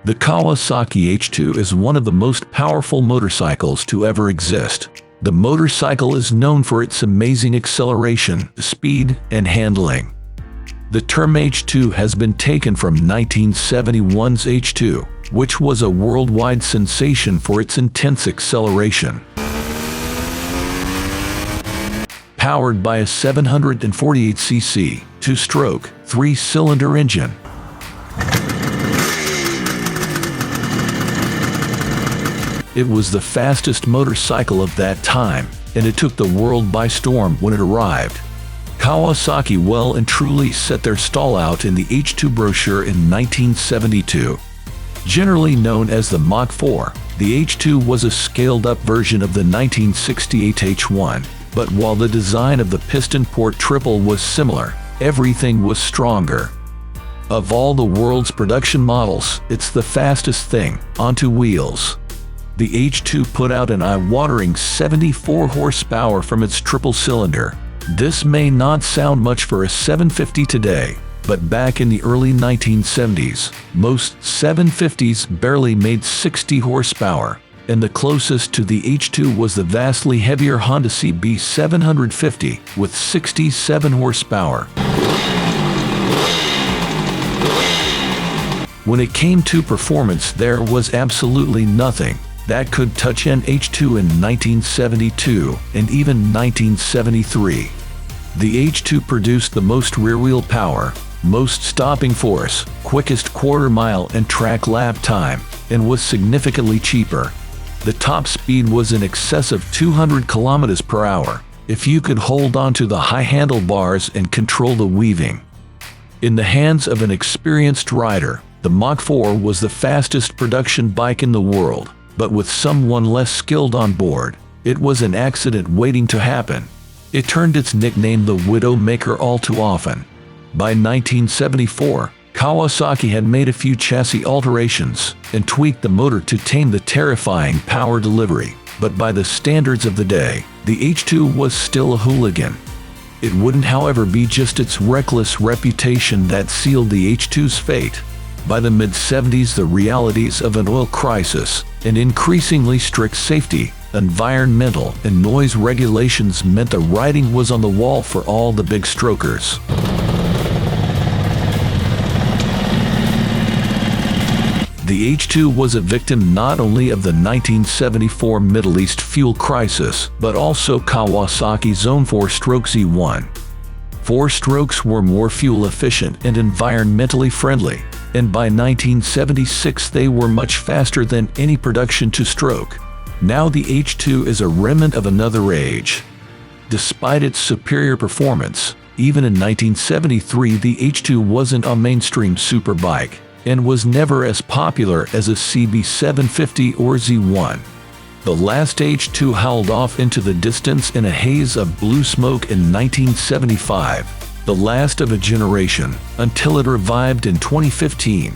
The Kawasaki H2 is one of the most powerful motorcycles to ever exist. The motorcycle is known for its amazing acceleration, speed, and handling. The term H2 has been taken from 1971's H2, which was a worldwide sensation for its intense acceleration. Powered by a 748cc, two-stroke, three-cylinder engine. It was the fastest motorcycle of that time, and it took the world by storm when it arrived. Kawasaki well and truly set their stall out in the H2 brochure in 1972. Generally known as the Mach IV, the H2 was a scaled-up version of the 1968 H1, but while the design of the piston port triple was similar, everything was stronger. Of all the world's production models, it's the fastest thing, on two wheels. The H2 put out an eye-watering 74 horsepower from its triple cylinder. This may not sound much for a 750 today, but back in the early 1970s, most 750s barely made 60 horsepower, and the closest to the H2 was the vastly heavier Honda CB 750 with 67 horsepower. When it came to performance, there was absolutely nothing that could touch an H2 in 1972 and even 1973. The H2 produced the most rear-wheel power, most stopping force, quickest quarter-mile and track lap time, and was significantly cheaper. The top speed was in excess of 200 km per hour, if you could hold onto the high handlebars and control the weaving. In the hands of an experienced rider, the Mach IV was the fastest production bike in the world. But with someone less skilled on board, it was an accident waiting to happen. It turned its nickname the Widowmaker all too often. By 1974, Kawasaki had made a few chassis alterations and tweaked the motor to tame the terrifying power delivery, but by the standards of the day, the H2 was still a hooligan. It wouldn't, however, be just its reckless reputation that sealed the H2's fate. By the mid-70s, the realities of an oil crisis and increasingly strict safety, environmental, and noise regulations meant the writing was on the wall for all the big strokers. The H2 was a victim not only of the 1974 Middle East fuel crisis, but also Kawasaki's own four-stroke Z1. Four-strokes were more fuel-efficient and environmentally friendly, and by 1976 they were much faster than any production two-stroke. Now the H2 is a remnant of another age. Despite its superior performance, even in 1973 the H2 wasn't a mainstream superbike, and was never as popular as a CB 750 or Z1. The last H2 howled off into the distance in a haze of blue smoke in 1975. The last of a generation, until it revived in 2015.